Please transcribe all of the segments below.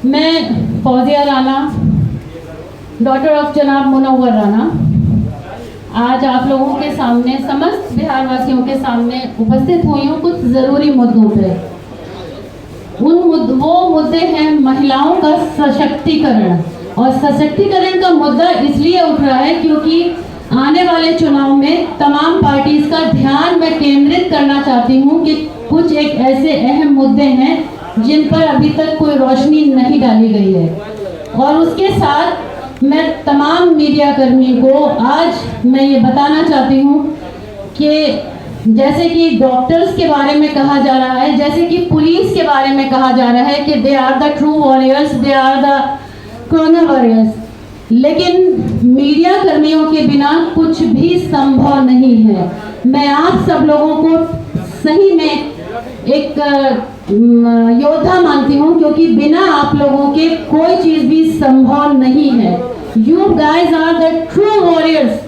मैं Fauzia Rana, daughter of जनाब मुनव्वर राना, आज आप लोगों के सामने, समस्त बिहार वासियों के सामने उपस्थित हुई हूँ कुछ ज़रूरी मुद्दों पे। वो मुद्दे हैं महिलाओं का सशक्तिकरण, और सशक्तिकरण का मुद्दा इसलिए उठ रहा है क्योंकि आने वाले चुनाव में तमाम पार्टीज का ध्यान मैं केंद्रित करना चाहती हूँ कि कुछ एक ऐसे अहम मुद्दे हैं जिन पर अभी तक कोई रोशनी नहीं डाली गई है। और उसके साथ मैं तमाम मीडिया कर्मियों को आज मैं ये बताना चाहती हूँ कि जैसे कि डॉक्टर्स के बारे में कहा जा रहा है, जैसे कि पुलिस के बारे में कहा जा रहा है कि they are the true warriors, they are the corona warriors, लेकिन मीडिया कर्मियों के बिना कुछ भी संभव नहीं है। मैं आप सब लोगों को सही में एक योद्धा मानती हूँ, क्योंकि बिना आप लोगों के कोई चीज भी संभव नहीं है। You guys are the true warriors,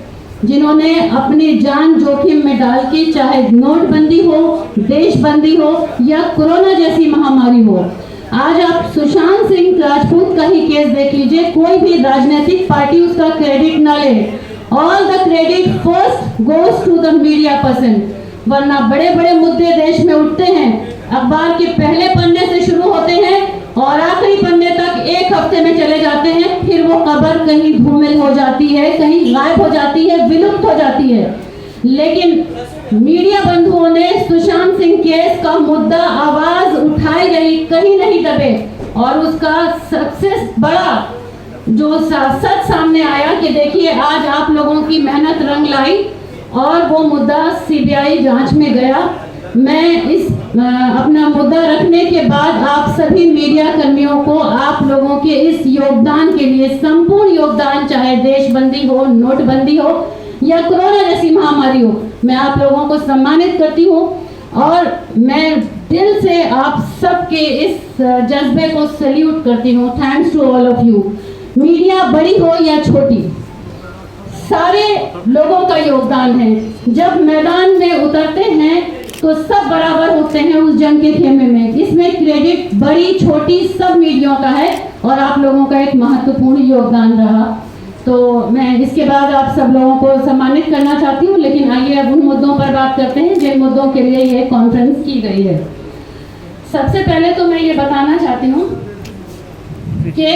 जिन्होंने अपनी जान जोखिम में डाल के, चाहे नोटबंदी हो, देशबंदी हो या कोरोना जैसी महामारी हो। आज आप सुशांत सिंह राजपूत का ही केस देख लीजिए, कोई भी राजनीतिक पार्टी उसका क्रेडिट न ले, all the credit first goes to the media person. वरना बड़े बड़े मुद्दे देश में उठते हैं, अखबार के पहले पन्ने से शुरू होते हैं और आखिरी पन्ने तक एक हफ्ते में चले जाते हैं, फिर वो खबर कहीं धूमिल हो जाती है, कहीं गायब हो जाती है, विलुप्त हो जाती है। लेकिन मीडिया बंधुओं ने सुशांत सिंह केस का मुद्दा आवाज उठाई गई, कहीं नहीं दबे, और उसका सबसे बड़ा जो सच सामने आया कि देखिए आज आप लोगों की मेहनत रंग लाई और वो मुद्दा सीबीआई जांच में गया। मैं इस अपना मुद्दा रखने के बाद आप सभी मीडिया कर्मियों को आप लोगों के इस योगदान के लिए, संपूर्ण योगदान, चाहे देशबंदी हो, नोटबंदी हो या कोरोना जैसी महामारी हो, मैं आप लोगों को सम्मानित करती हूँ। और मैं दिल से आप सबके इस जज्बे को सैल्यूट करती हूँ। Thanks to all of you. Media बड़ी हो या छोटी, सारे लोगों का योगदान है। जब मैदान में उतरते हैं तो सब बराबर होते हैं उस जंग के खेमे में। इसमें क्रेडिट बड़ी छोटी सब मीडिया का है और आप लोगों का एक महत्वपूर्ण योगदान रहा। तो मैं इसके बाद आप सब लोगों को सम्मानित करना चाहती हूँ, लेकिन आइए अब उन मुद्दों पर बात करते हैं जिन मुद्दों के लिए ये कॉन्फ्रेंस की गई है। सबसे पहले तो मैं ये बताना चाहती हूँ कि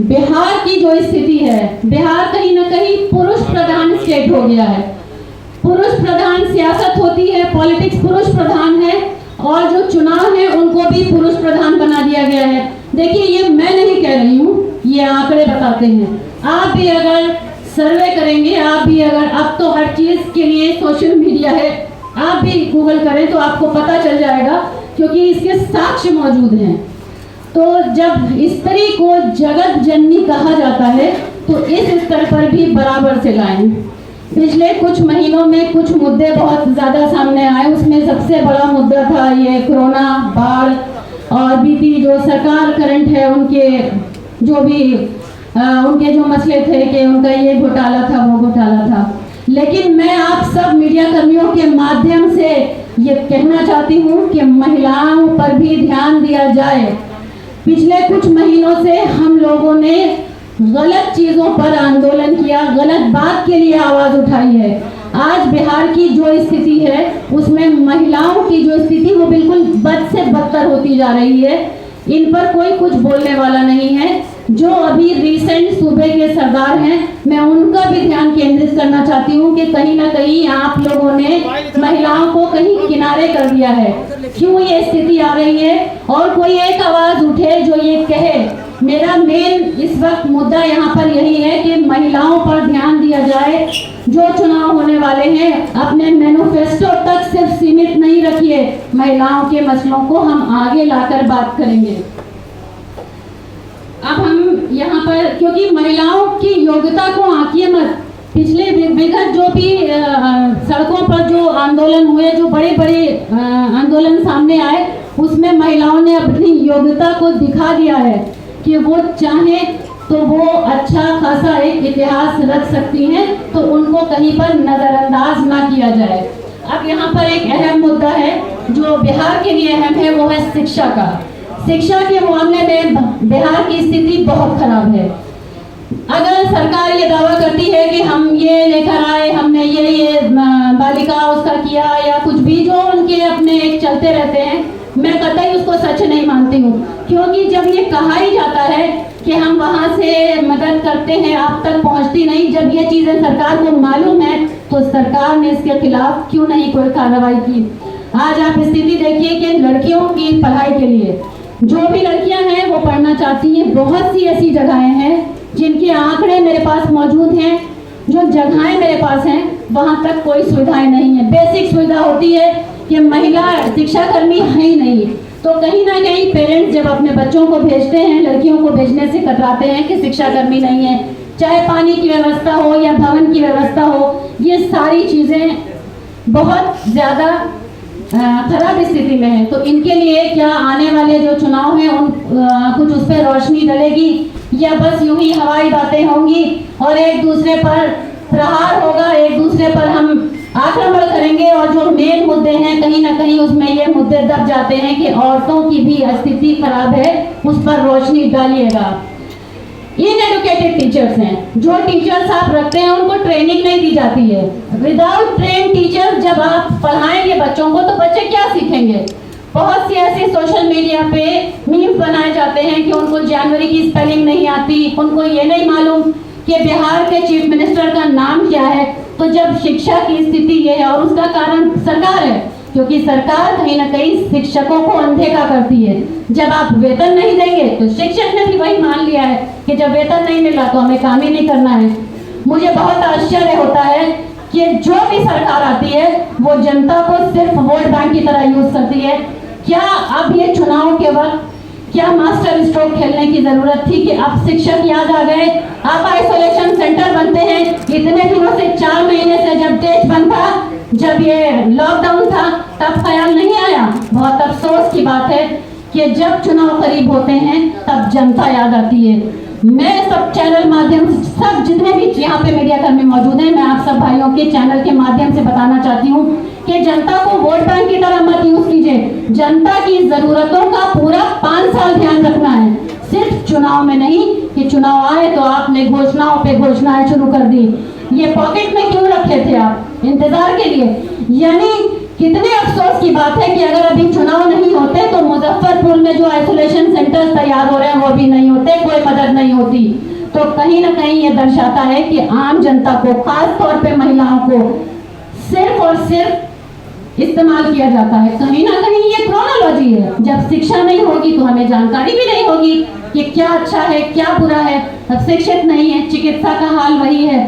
बिहार की जो स्थिति है, बिहार कहीं ना कहीं पुरुष प्रधान स्टेट हो गया है। पुरुष प्रधान सियासत होती है, पॉलिटिक्स पुरुष प्रधान है, और जो चुनाव है उनको भी पुरुष प्रधान बना दिया गया है। देखिए, ये मैं नहीं कह रही हूँ, ये आंकड़े बताते हैं। आप भी अगर सर्वे करेंगे, आप भी अगर, अब तो हर चीज के लिए सोशल मीडिया है, आप भी गूगल करें तो आपको पता चल जाएगा, क्योंकि इसके साक्ष्य मौजूद हैं। तो जब स्त्री को जगत जननी कहा जाता है तो इस स्तर पर भी बराबर से लाएं। पिछले कुछ महीनों में कुछ मुद्दे बहुत ज़्यादा सामने आए, उसमें सबसे बड़ा मुद्दा था ये कोरोना, बाढ़, और बीती जो सरकार करंट है उनके जो भी उनके जो मसले थे कि उनका ये घोटाला था, वो घोटाला था। लेकिन मैं आप सब मीडिया कर्मियों के माध्यम से ये कहना चाहती हूँ कि महिलाओं पर भी ध्यान दिया जाए। पिछले कुछ महीनों से हम लोगों ने गलत चीजों पर आंदोलन किया, गलत बात के लिए आवाज उठाई है। आज बिहार की जो स्थिति है उसमें महिलाओं की जो स्थिति वो बिल्कुल बद से बदतर होती जा रही है। इन पर कोई कुछ बोलने वाला नहीं है। जो अभी रिसेंट सूबे के सरदार हैं, मैं उनका भी ध्यान केंद्रित करना चाहती हूँ कि कहीं ना कहीं आप लोगों ने महिलाओं को कहीं किनारे कर दिया है। क्यों ये स्थिति आ रही है? और कोई एक आवाज उठे जो ये कहे। मेरा मेन इस वक्त मुद्दा यहाँ पर यही है कि महिलाओं पर ध्यान दिया जाए। जो चुनाव होने वाले हैं, अपने मैनिफेस्टो तक सिर्फ सीमित नहीं रखिए, महिलाओं के मसलों को हम आगे लाकर बात करेंगे। अब हम यहाँ पर, क्योंकि महिलाओं की योग्यता को आंकिए मत। पिछले विगत जो भी सड़कों पर जो आंदोलन हुए, जो बड़े बड़े आंदोलन सामने आए, उसमें महिलाओं ने अपनी योग्यता को दिखा दिया है कि वो चाहे तो वो अच्छा खासा एक इतिहास रख सकती हैं, तो उनको कहीं पर नज़रअंदाज ना किया जाए। अब यहाँ पर एक अहम मुद्दा है जो बिहार के लिए अहम है, वो है शिक्षा का। शिक्षा के मामले में बिहार की स्थिति बहुत खराब है। अगर सरकार ये दावा करती है कि हम ये लेकर आए, हमने ये बालिका उसका किया या कुछ भी जो उनके अपने एक चलते रहते हैं, मैं कतई उसको सच नहीं मानती हूँ। क्योंकि जब ये कहा ही जाता है कि हम वहाँ से मदद करते हैं, आप तक पहुँचती नहीं, जब ये चीज़ें सरकार को मालूम है तो सरकार ने इसके खिलाफ क्यों नहीं कोई कार्रवाई की। आज आप स्थिति देखिए कि लड़कियों की पढ़ाई के लिए जो भी लड़कियां हैं वो पढ़ना चाहती हैं, बहुत सी ऐसी जगहें हैं जिनके आंकड़े मेरे पास मौजूद हैं, जो जगहें मेरे पास हैं वहाँ तक कोई सुविधाएं नहीं है। बेसिक सुविधा होती है कि महिला शिक्षाकर्मी है ही नहीं, तो कहीं ना कहीं पेरेंट्स जब अपने बच्चों को भेजते हैं, लड़कियों को भेजने से कतराते हैं कि शिक्षाकर्मी नहीं है। चाहे पानी की व्यवस्था हो या भवन की व्यवस्था हो, ये सारी चीज़ें बहुत ज़्यादा खराब स्थिति में है। तो इनके लिए क्या आने वाले जो चुनाव हैं उन कुछ उस पर रोशनी डलेगी या बस यूं ही हवाई बातें होंगी और एक दूसरे पर प्रहार होगा, एक दूसरे पर हम आक्रमण करेंगे और जो मेन मुद्दे हैं कहीं ना कहीं उसमें ये मुद्दे दब जाते हैं कि औरतों की भी स्थिति खराब है, उस पर रोशनी डालिएगा। इनएडुकेटेड टीचर्स हैं, जो टीचर्स आप रखते हैं उनको ट्रेनिंग नहीं दी जाती है। विदाउट ट्रेन टीचर जब आप पढ़ाएंगे बच्चों को तो बच्चे क्या सीखेंगे। बहुत सी ऐसे सोशल मीडिया पे मीम्स बनाए जाते हैं कि उनको जनवरी की स्पेलिंग नहीं आती, उनको ये नहीं मालूम कि बिहार के चीफ मिनिस्टर का नाम क्या है। तो जब शिक्षा की स्थिति ये है और उसका कारण सरकार है, क्योंकि सरकार कहीं ना कहीं शिक्षकों को अनदेखा करती है। जब आप वेतन नहीं देंगे तो शिक्षक ने भी वही मान लिया है कि जब वेतन नहीं मिला तो हमें काम ही नहीं करना है। मुझे बहुत आश्चर्य होता है कि जो भी सरकार आती है वो जनता को सिर्फ वोट बैंक की तरह यूज करती है। क्या अब ये चुनाव के वक्त क्या मास्टर स्ट्रोक खेलने की जरूरत थी कि अब शिक्षक याद आ गए? आप आइसोलेशन सेंटर बनते हैं, इतने दिनों से 4 महीने से जब देश बंद था, जब ये लॉकडाउन था, तब ख्याल नहीं आया। बहुत अफसोस की बात है कि जब चुनाव करीब होते हैं तब जनता याद आती है। मैं सब चैनल माध्यम से, सब जितने भी यहाँ पे मीडिया कर्मी मौजूद हैं, मैं आप सब भाइयों के चैनल के माध्यम से बताना चाहती हूँ कि जनता को वोट बैंक की तरह मत यूज कीजिए। जनता की जरूरतों का पूरा 5 साल ध्यान रखना है, सिर्फ चुनाव में नहीं कि चुनाव आए तो आपने घोषणाओं पे घोषणाएं शुरू कर दी। ये पॉकेट में क्यों रखे थे आप? इंतजार के लिए। यानी कितने अफसोस की बात है कि अगर अभी चुनाव नहीं होते तो मुजफ्फरपुर में जो आइसोलेशन सेंटर्स तैयार हो रहे हैं वो भी नहीं होते, कोई मदद नहीं होती। तो कहीं ना कहीं ये दर्शाता है कि आम जनता को, खास तौर पे महिलाओं को सिर्फ और सिर्फ इस्तेमाल किया जाता है। कहीं ना कहीं ये क्रोनोलॉजी है। जब शिक्षा नहीं होगी तो हमें जानकारी भी नहीं होगी कि क्या अच्छा है क्या बुरा है। अब शिक्षित नहीं है, चिकित्सा का हाल वही है।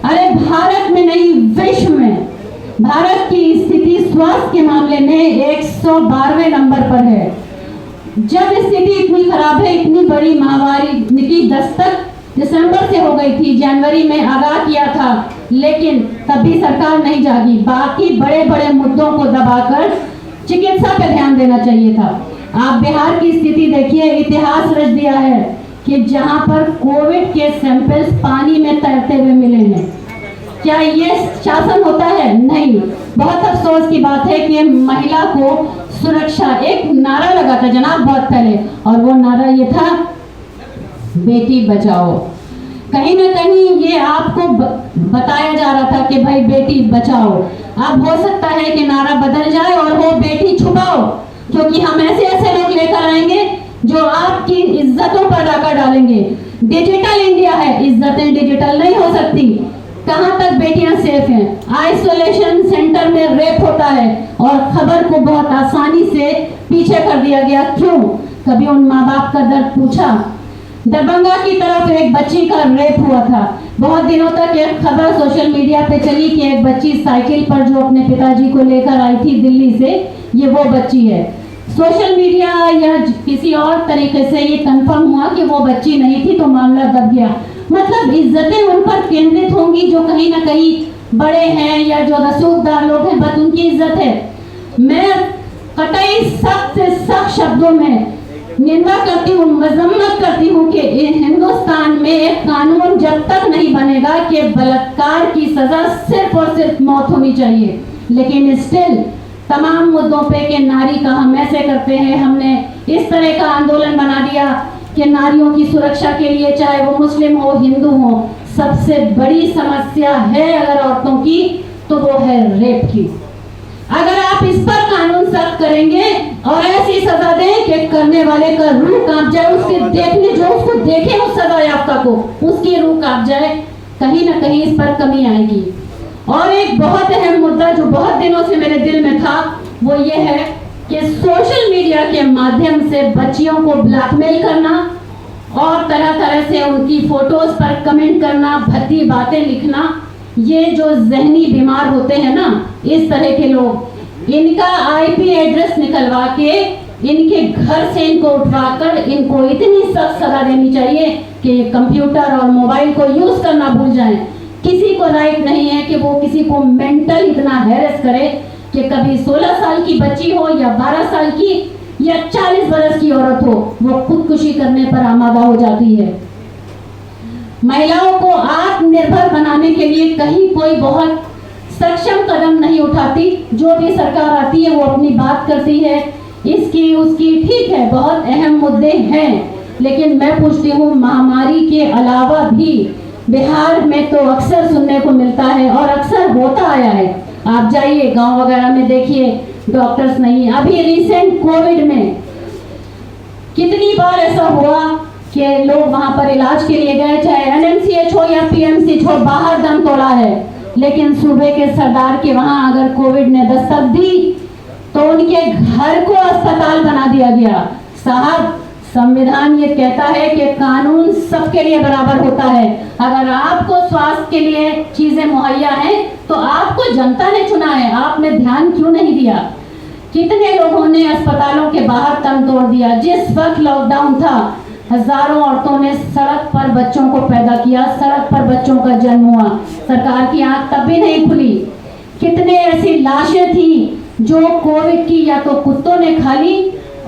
अरे भारत में नहीं, विश्व में भारत की स्थिति स्वास्थ्य के मामले में 112वें नंबर पर है। जब स्थिति इतनी खराब है, इतनी बड़ी महामारी की दस्तक दिसंबर से हो गई थी, जनवरी में आगाह किया था, लेकिन तभी सरकार नहीं जागी। बाकी बड़े बड़े मुद्दों को दबाकर चिकित्सा पे ध्यान देना चाहिए था। आप बिहार की स्थिति देखिए, इतिहास रच दिया है कि जहां पर कोविड के सैंपल्स पानी में तैरते हुए मिले हैं। क्या ये शासन होता है? नहीं। बहुत अफसोस की बात है कि महिला को सुरक्षा, एक नारा लगा था जनाब बहुत पहले, और वो नारा ये था, बेटी बचाओ। कहीं ना कहीं ये आपको बताया जा रहा था कि भाई बेटी बचाओ। अब हो सकता है कि नारा बदल जाए और हो बेटी छुपाओ, क्योंकि हम ऐसे ऐसे लोग लेकर आएंगे जो आपकी इज्जतों पर डाका डालेंगे। डिजिटल इंडिया है, इज्जतें डिजिटल नहीं हो सकती। कहां तक बेटियां सेफ हैं? आइसोलेशन सेंटर में रेप होता है और खबर को बहुत आसानी से पीछे कर दिया गया। क्यों? कभी उन माँ बाप का दर्द पूछा? दरभंगा की तरफ एक बच्ची का रेप हुआ था। बहुत दिनों तक एक खबर सोशल मीडिया पे चली कि एक बच्ची साइकिल पर जो अपने पिताजी को लेकर आई थी दिल्ली से, ये वो बच्ची है। सोशल मीडिया या किसी और तरीके से ये कंफर्म हुआ कि वो बच्ची नहीं थी, तो मामला दब गया। मतलब इज्जतें उन पर केंद्रित होंगी जो कहीं ना कहीं बड़े हैं या जो रसूखदार लोग हैं, बस उनकी इज्जत है। मैं कतई सख्त से सख्त शब्दों में निंदा करती हूँ, मजम्मत करती हूँ कि हिंदुस्तान में एक कानून जब तक नहीं बनेगा कि बलात्कार की सजा सिर्फ और सिर्फ मौत होनी चाहिए, लेकिन स्टिल तमाम मुद्दों पे कि नारी का हम ऐसे करते हैं। हमने इस तरह का आंदोलन बना दिया कि नारियों की सुरक्षा के लिए, चाहे वो मुस्लिम हो हिंदू हो, सबसे बड़ी समस्या है अगर औरतों की तो वो है रेप की। अगर आप इस पर कानून सख्त करेंगे और ऐसी सजा दें कि करने वाले का रूह कांप जाए, उसके देखने जो उसको देखे उस सजा याफ्ता को उसकी रूह कांप जाए, कहीं ना कहीं इस पर कमी आएगी। और एक बहुत अहम मुद्दा जो बहुत दिनों से मेरे दिल में था वो ये है कि सोशल मीडिया के माध्यम से बच्चियों को ब्लैकमेल करना और तरह तरह से उनकी फोटोज पर कमेंट करना, भद्दी बातें लिखना, ये जो जहनी बीमार होते हैं ना इस तरह के लोग, इनका आईपी एड्रेस निकलवा के इनके घर से इनको उठवाकर इनको इतनी सख्त सजा देनी चाहिए कि कंप्यूटर और मोबाइल को यूज करना भूल जाएं। किसी को राइट नहीं है कि वो किसी को मेंटल इतना हैरेस करे कि कभी 16 साल की बच्ची हो या 12 साल की या 40 बरस की औरत हो, वो खुदकुशी करने पर आमादा हो जाती है। महिलाओं को आत्मनिर्भर बनाने के लिए कहीं कोई बहुत सक्षम कदम नहीं उठाती। जो भी सरकार आती है वो अपनी बात करती है, इसकी उसकी, ठीक है, बहुत अहम मुद्दे हैं, लेकिन मैं पूछती हूँ महामारी के अलावा भी बिहार में तो अक्सर सुनने को मिलता है और अक्सर होता आया है। आप जाइए गांव वगैरह में देखिए, डॉक्टर्स नहीं। अभी रिसेंट कोविड में कितनी बार ऐसा हुआ कि लोग वहां पर इलाज के लिए गए, चाहे एनएमसीएच हो या पीएमसीएच हो, बाहर दम तोड़ा है, लेकिन सूबे के सरदार के वहां अगर कोविड ने दस्तक दी तो उनके घर को अस्पताल बना दिया गया। साहब, संविधान ये कहता है कि कानून सबके लिए बराबर होता है। अगर आपको स्वास्थ्य के लिए चीजें मुहैया हैं तो आपको जनता ने चुना है, आपने ध्यान क्यों नहीं दिया? कितने लोगों ने अस्पतालों के बाहर दम तोड़ दिया। जिस वक्त लॉकडाउन था हजारों औरतों ने सड़क पर बच्चों को पैदा किया, सड़क पर बच्चों का जन्म हुआ, सरकार की आंख तब भी नहीं खुली। कितने ऐसी लाशें थी जो कोविड की या तो कुत्तों ने खा ली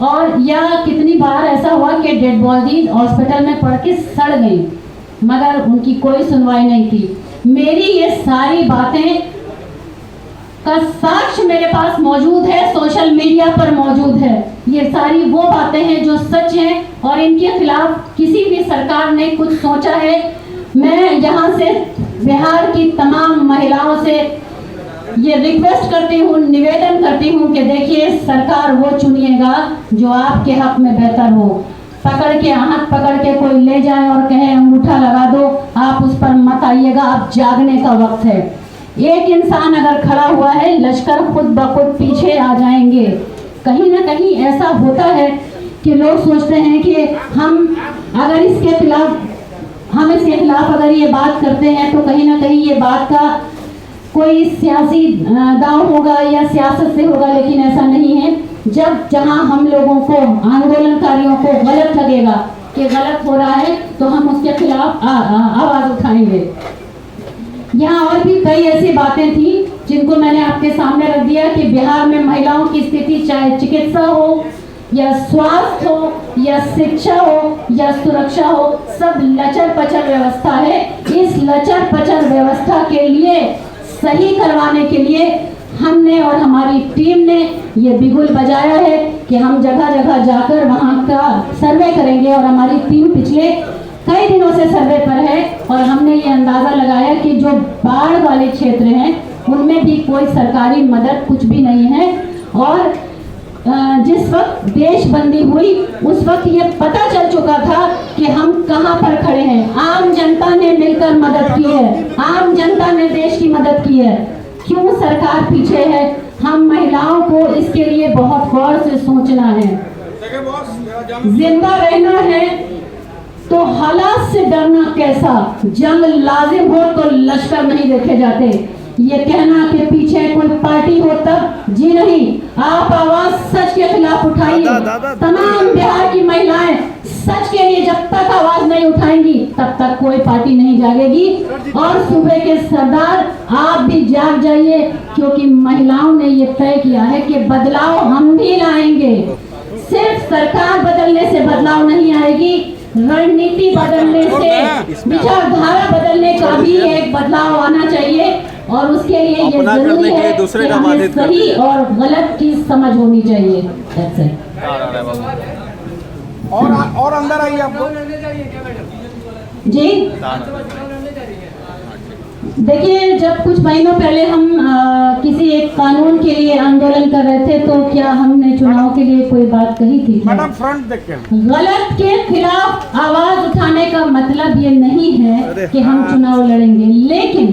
और या कितनी बार ऐसा हुआ कि डेड बॉडीज हॉस्पिटल में पड़ के सड़ गई, मगर उनकी कोई सुनवाई नहीं थी। मेरी ये सारी बातें का साक्ष्य मेरे पास मौजूद है, सोशल मीडिया पर मौजूद है। ये सारी वो बातें हैं जो सच हैं और इनके खिलाफ किसी भी सरकार ने कुछ सोचा है। मैं यहाँ से बिहार की तमाम महिलाओं से ये रिक्वेस्ट करती हूँ, निवेदन करती हूँ कि देखिए, सरकार वो चुनिएगा जो आपके हक में बेहतर हो। पकड़ के, हाथ पकड़ के कोई ले जाए और कहे अंगूठा लगा दो, आप उस पर मत आइएगा, अब जागने का वक्त है। एक इंसान अगर खड़ा हुआ है, लश्कर खुद ब खुद पीछे आ जाएंगे। कहीं ना कहीं ऐसा होता है कि लोग सोचते हैं कि हम इसके खिलाफ अगर ये बात करते हैं तो कहीं ना कहीं ये बात का कोई सियासी दांव होगा या सियासत से होगा, लेकिन ऐसा नहीं है। जहां हम लोगों को, आंदोलनकारियों को गलत लगेगा कि गलत हो रहा है तो हम उसके खिलाफ आवाज उठाएंगे। यहाँ और भी कई ऐसी बातें थी जिनको मैंने आपके सामने रख दिया कि बिहार में महिलाओं की स्थिति, चाहे चिकित्सा हो या स्वास्थ्य हो या शिक्षा हो या सुरक्षा हो, सब लचर पचर व्यवस्था है। इस लचर पचर व्यवस्था के लिए सही करवाने के लिए हमने और हमारी टीम ने ये बिगुल बजाया है कि हम जगह जगह जाकर वहाँ का सर्वे करेंगे और हमारी टीम पिछले कई दिनों से सर्वे पर है और हमने ये अंदाजा लगाया कि जो बाढ़ वाले क्षेत्र हैं उनमें भी कोई सरकारी मदद कुछ भी नहीं है। और जिस वक्त देशबंदी हुई उस वक्त ये पता चल चुका था कि हम कहां पर खड़े हैं। आम जनता ने मिलकर मदद की है, आम जनता ने देश की मदद की है। क्यों सरकार पीछे है? हम महिलाओं को इसके लिए बहुत गौर से सोचना है। जिंदा रहना है तो हालात से डरना कैसा? जंग लाजिम हो तो लश्कर नहीं देखे जाते। ये कहना कि पीछे कोई पार्टी हो तब, जी नहीं। आप आवाज सच के खिलाफ उठाइए। तमाम बिहार की महिलाएं सच के लिए जब तक आवाज नहीं उठाएंगी तब तक कोई पार्टी नहीं जागेगी। और सूबे के सरदार, आप भी जाग जाइए, क्योंकि महिलाओं ने ये तय किया है कि बदलाव हम भी लाएंगे। सिर्फ सरकार बदलने से बदलाव नहीं आएगी, रणनीति बदलने से, विचारधारा बदलने का भी एक बदलाव आना चाहिए। और उसके लिए ये अपना जरूरी करने के लिए है दूसरे कि का हमें बाधित करते सही हैं। और गलत चीज समझ होनी चाहिए। That's it. और अंदर आइए आप लोग। जी देखिए, जब कुछ महीनों पहले हम किसी एक कानून के लिए आंदोलन कर रहे थे, तो क्या हमने चुनाव के लिए कोई बात कही थी? मैडम फ्रंट देखिए। गलत के खिलाफ आवाज उठाने का मतलब ये नहीं है कि हम चुनाव लड़ेंगे, लेकिन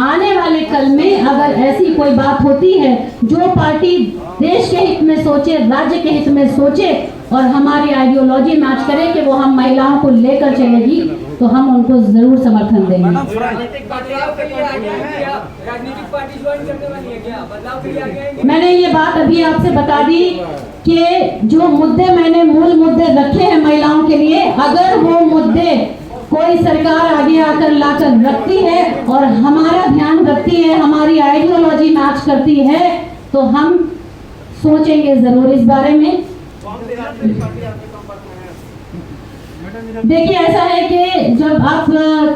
आने वाले कल में अगर ऐसी कोई बात होती है जो पार्टी देश के हित में सोचे, राज्य के हित में सोचे और हमारी आइडियोलॉजी मैच करे कि वो हम महिलाओं को लेकर चलेगी, तो हम उनको जरूर समर्थन देंगे। राजनीतिक पार्टी ज्वाइन करने वाली है क्या? बदलाव के लिए आ गए हैं? मैंने ये बात अभी आपसे बता दी कि जो मुद्दे मैंने मूल मुद्दे रखे हैं महिलाओं के लिए, अगर वो मुद्दे कोई सरकार आगे आकर लाकर रखती है और हमारा ध्यान रखती है, हमारी आइडियोलॉजी मैच करती है, तो हम सोचेंगे जरूर इस बारे में। देखिए, ऐसा है कि जब आप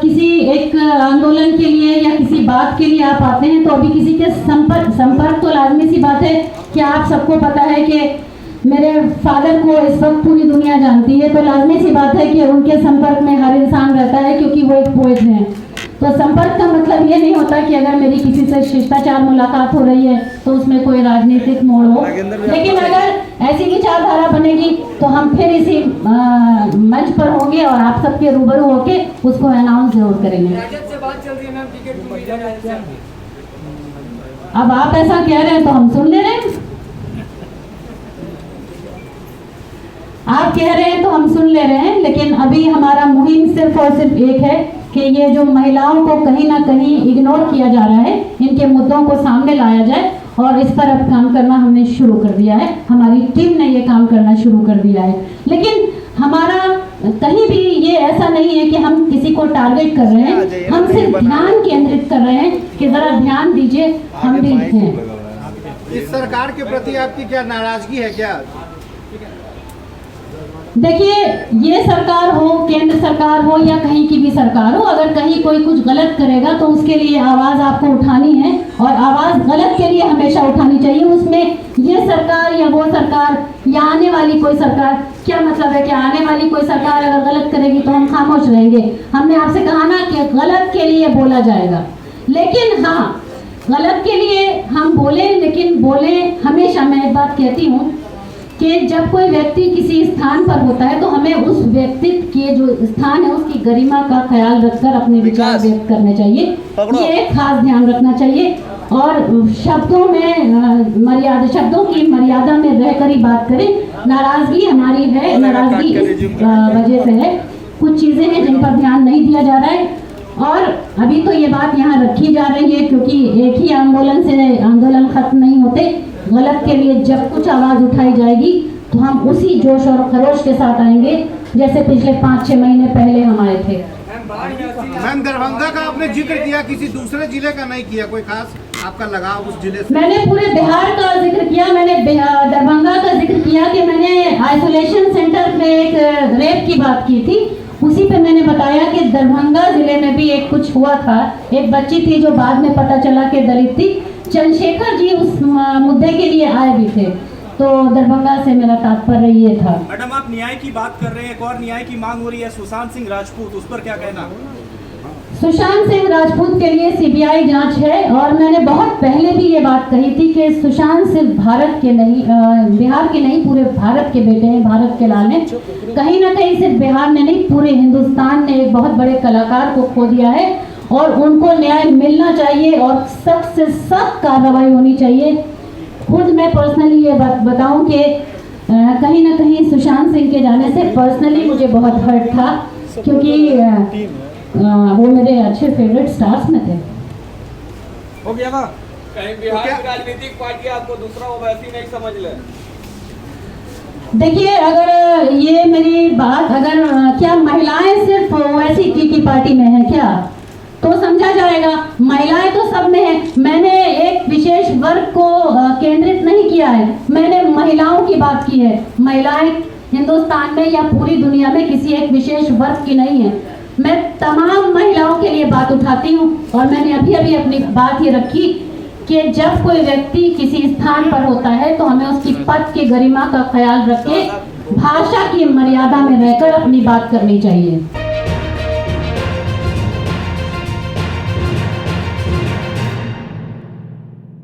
किसी एक आंदोलन के लिए या किसी बात के लिए आप आते हैं, तो अभी किसी के संपर्क तो लाजमी सी बात है कि आप सबको पता है कि मेरे फादर को इस वक्त पूरी दुनिया जानती है, तो लाजमी सी बात है कि उनके संपर्क में हर इंसान रहता है, क्योंकि वो एक पोएट हैं। तो संपर्क का मतलब ये नहीं होता कि अगर मेरी किसी से शिष्टाचार मुलाकात हो रही है तो उसमें कोई राजनीतिक मोड़ हो, लेकिन अगर ऐसी विचारधारा बनेगी तो हम फिर इसी मंच पर होंगे और आप सबके रूबरू होके उसको अनाउंस जरूर करेंगे। राजद से बात चल रही है मैम, टिकट की राजद से। अब आप ऐसा कह रहे हैं तो हम सुन ले रहे हैं, आप कह रहे हैं तो हम सुन ले रहे हैं, लेकिन अभी हमारा मुहिम सिर्फ और सिर्फ एक है कि ये जो महिलाओं को कहीं ना कहीं इग्नोर किया जा रहा है, इनके मुद्दों को सामने लाया जाए, और इस पर अब काम करना हमने शुरू कर दिया है। हमारी टीम ने ये काम करना शुरू कर दिया है, लेकिन हमारा कहीं भी ये ऐसा नहीं है कि हम किसी को टारगेट कर रहे हैं, हम सिर्फ ध्यान केंद्रित कर रहे हैं कि जरा ध्यान दीजिए, हम भी हैं। इस सरकार के प्रति आपकी क्या नाराजगी है क्या? देखिए, ये सरकार हो, केंद्र सरकार हो या कहीं की भी सरकार हो, अगर कहीं कोई कुछ गलत करेगा तो उसके लिए आवाज आपको उठानी है, और आवाज गलत के लिए हमेशा उठानी चाहिए। उसमें ये सरकार या वो सरकार या आने वाली कोई सरकार, क्या मतलब है कि आने वाली कोई सरकार अगर गलत करेगी तो हम खामोश रहेंगे? हमने आपसे कहा ना कि गलत के लिए बोला जाएगा, लेकिन हाँ, गलत के लिए हम बोले, लेकिन बोले हमेशा। मैं एक बात कहती हूँ कि जब कोई व्यक्ति किसी स्थान पर होता है तो हमें उस व्यक्ति के जो स्थान है उसकी गरिमा का ख्याल रखकर अपने विचार व्यक्त करने चाहिए, ये खास ध्यान रखना चाहिए, और शब्दों में शब्दों की मर्यादा में रहकर ही बात करें। नाराजगी हमारी है, नाराजगी इस वजह से है, कुछ चीजें हैं जिन पर ध्यान नहीं दिया जा रहा है, और अभी तो ये बात यहाँ रखी जा रही है क्योंकि एक ही आंदोलन से आंदोलन खत्म नहीं होते। गलत के लिए जब कुछ आवाज उठाई जाएगी तो हम उसी जोश और खरोश के साथ आएंगे जैसे पिछले 5-6 महीने पहले हम आए थे। मैम, दरभंगा का आपने जिक्र किया, किसी दूसरे जिले का नहीं किया? कोई खास आपका लगाव उस जिले से? मैंने पूरे बिहार का जिक्र किया, मैंने दरभंगा का जिक्र किया कि मैंने आइसोलेशन सेंटर में एक रेप की बात की थी, उसी पे मैंने बताया कि दरभंगा जिले में भी एक कुछ हुआ था। एक बच्ची थी जो बाद में पता चला कि दलित थी। चंद्रशेखर जी उस मुद्दे के लिए आए भी थे, तो दरभंगा से मेरा तात्पर्य ये था। मैडम, आप न्याय की बात कर रहे हैं, एक और न्याय की मांग हो रही है सुशांत सिंह राजपूत, उस पर क्या कहना? सुशांत सिंह राजपूत के लिए सीबीआई जांच है, और मैंने बहुत पहले भी ये बात कही थी कि सुशांत सिर्फ भारत के नहीं, बिहार के नहीं, पूरे भारत के बेटे हैं, भारत के लाल हैं। कहीं ना कहीं सिर्फ बिहार ने नहीं, पूरे हिंदुस्तान ने एक बहुत बड़े कलाकार को खो दिया है, और उनको न्याय मिलना चाहिए और सख्त से सख्त कार्रवाई होनी चाहिए। खुद मैं पर्सनली ये बात बताऊं कि कहीं ना कहीं सुशांत सिंह के जाने से पर्सनली मुझे बहुत हर्ट था, क्योंकि वो मेरे अच्छे फेवरेट स्टार्स में थे। हो गया ना? कहीं बिहार की राजनीतिक पार्टी आपको दूसरा ओवैसी नहीं समझ ले? देखिए, अगर ये मेरी बात, अगर क्या महिलाएं सिर्फ ओवैसी की पार्टी में है क्या, तो समझा जाएगा। महिलाएं तो सब में है, मैंने एक विशेष वर्ग को केंद्रित नहीं किया है, मैंने महिलाओं की बात की है। महिलाएं हिंदुस्तान में या पूरी दुनिया में किसी एक विशेष वर्ग की नहीं है। मैं तमाम महिलाओं के लिए बात उठाती हूँ और मैंने अभी अभी अपनी बात ये रखी कि जब कोई व्यक्ति किसी स्थान पर होता है तो हमें उसकी पद की गरिमा का ख्याल रख के भाषा की मर्यादा में रहकर अपनी बात करनी चाहिए।